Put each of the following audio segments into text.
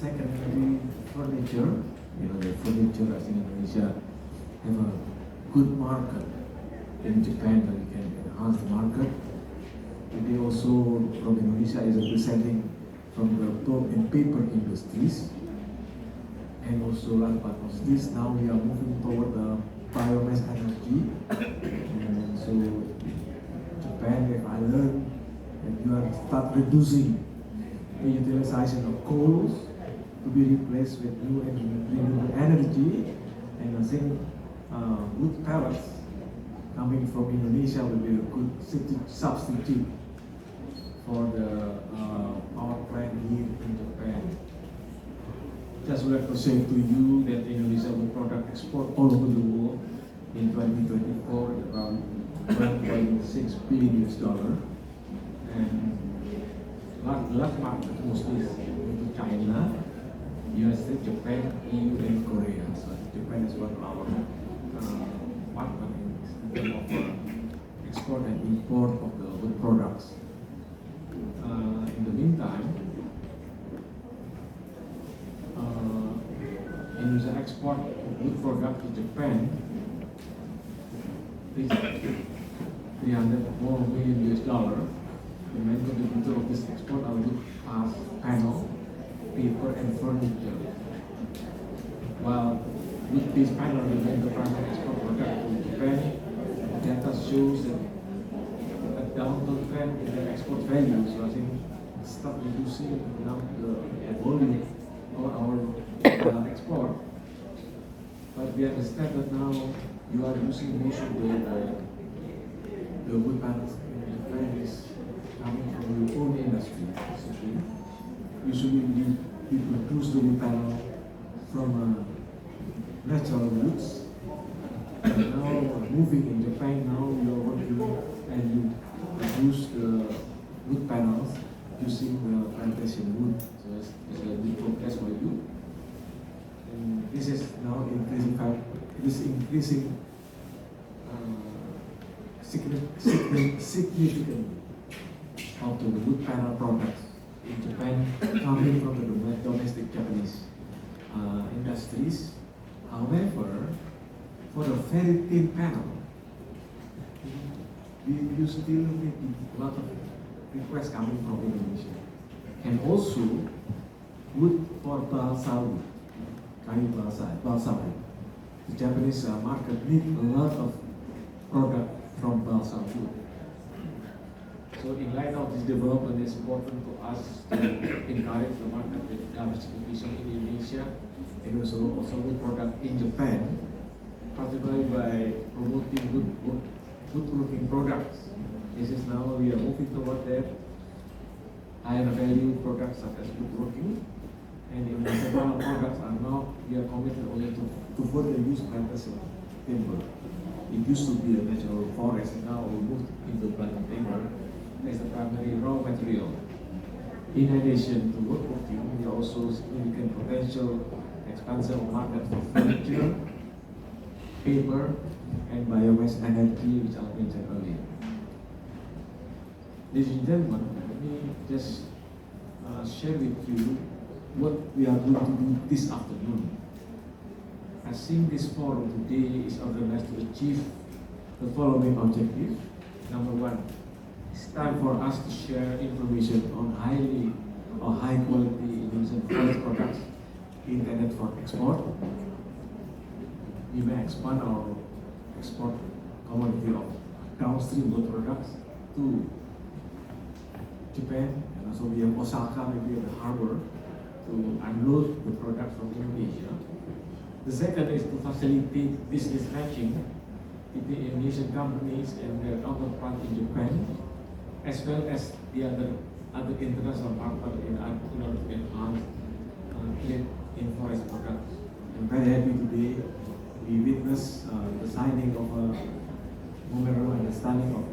secondary furniture. You know, the furniture as in Indonesia have a good market in Japan, that we can enhance the market. And they also, from Indonesia, is representing from the pulp and paper industries. And also, last but not least, now we are moving toward the biomass energy. And so, Japan, if I learn that you are start reducing the utilization of coal to be replaced with new and renewable energy, and I think wood pellets coming from Indonesia will be a good substitute for the power plant here in Japan. Just would like to say to you that Indonesia wood product export all over the world in 2024 is around $1.6 billion, and large market mostly is into China, USA, Japan, EU, and Korea. So Japan is one of our partners in terms of export and import of the wood products. In the meantime, Indonesia export wood product to Japan is $304 million. The main contributor of this export are wood panel, paper, and furniture. While wood-based panel remain the primary export product to Japan, data shows that a downward trend in the export value. So I think start reducing now the volume of our export. But we understand that now you are using most of the wood panels in Japan is coming from your own industry. Usually we produce the wood panel from natural woods. And now moving in Japan, now you are working and you produce the wood panels using the plantation wood. So it's a big progress for you. And this is now increasing significantly of the wood panel products in Japan coming from the domestic Japanese industries. However, for the very thin panel, you still need a lot of requests coming from Indonesia. And also, wood for balsa wood, kayu balsa wood. The Japanese market need a lot of product from balsa wood. So in light of this development, it's important to us to encourage the market with diversification in Indonesia and also wood product in Japan, particularly by promoting woodworking products. This is now we are moving toward that higher value products such as woodworking, and in the several products are now we are committed only to further use plantation timber. It used to be a natural forest, and now we moved into plantation timber as the primary raw material. In addition to woodworking, we also significant potential expansion of market for furniture, paper, and biomass energy, which I mentioned earlier. Ladies and gentlemen, let me just share with you what we are going to do this afternoon. I think this forum today is organized to achieve the following objective. Number one, it's time for us to share information on high quality Indonesian forest products intended for export. We may expand our export commodity of downstream wood products to Japan, and also we have Osaka, maybe at the harbor, to unload the products from Indonesia. The second is to facilitate business matching between Indonesian companies and their counterparts in Japan, as well as the other international partners in order to enhance trade in forest products. I'm very happy today we witnessed the signing of a memorandum of understanding of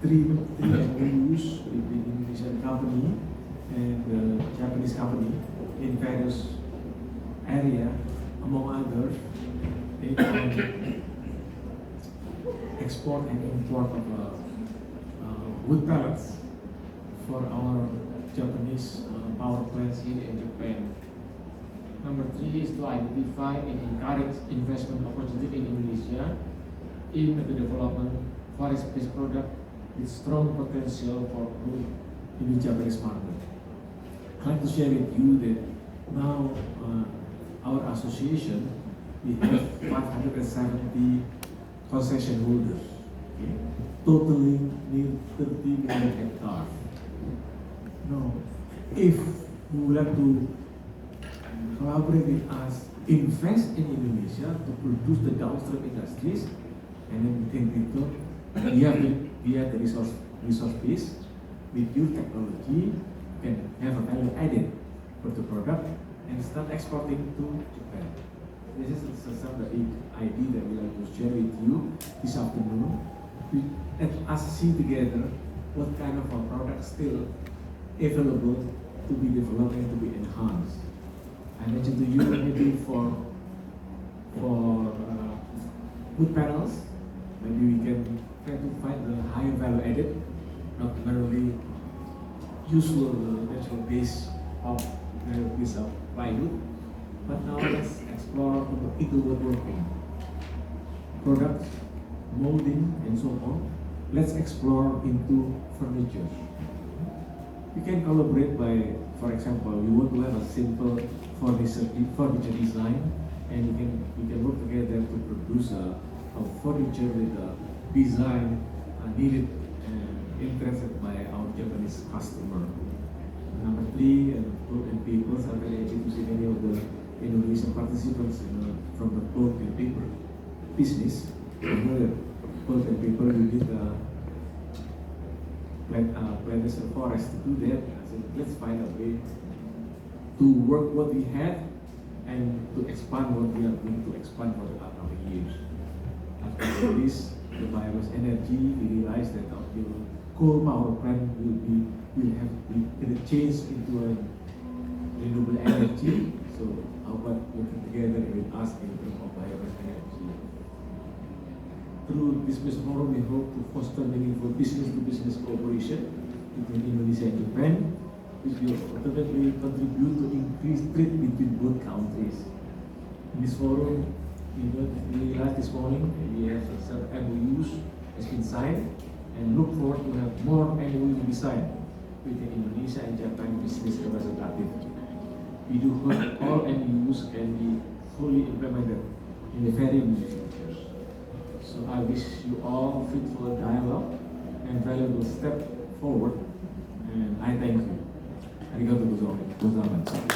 three MOUs with the Indonesian company and the Japanese company in various areas, among others, export and import of wood pellets for our Japanese power plants here in Japan. Number 3 is to identify and encourage investment opportunity in Indonesia in the development forest-based product with strong potential for growth in the Japanese market. I'd like to share with you that now our association, we have 570 concession holders, okay, totaling near 30 million hectares. Now, if you would like to collaborate with us, invest in Indonesia to produce the downstream industries, and then in return, we have the resource base. With your technology, you can have a value added for the product and start exporting to Japan. This is some of the idea that we like to share with you this afternoon. Let us see together what kind of a product still available to be developed and to be enhanced. I mentioned to you maybe for wood panels, maybe we can try to find the higher value added, not merely usual natural base of piece of plywood, but now let's explore into woodworking, products, molding, and so on. Let's explore into furniture. We can collaborate by, for example, we want to have a simple furniture design, and we can work together to produce a furniture with a design needed and interested by our Japanese customer. Number 3, pulp and papers. I'm very happy to see many of the Indonesian participants from the pulp and paper business. Another pulp and paper, we did plant a forest to do that. So let's find a way to work what we have and to expand what we are going to expand for the upcoming years. After this, the biomass energy, we realize that our coal power plant will change into a renewable energy. So how about working together with us in terms of biomass energy? Through this business forum, we hope to foster meaningful business-to-business cooperation between Indonesia and Japan, which will ultimately contribute to increased trade between both countries. In this forum, we realized this morning we have some MOUs has been signed, and look forward to have more MOUs to be signed with the Indonesia and Japan business representative. We do hope all MOUs can be fully implemented in the very near future. So I wish you all fruitful dialogue and valuable step forward, and I thank you. Arigatou gozaimasu.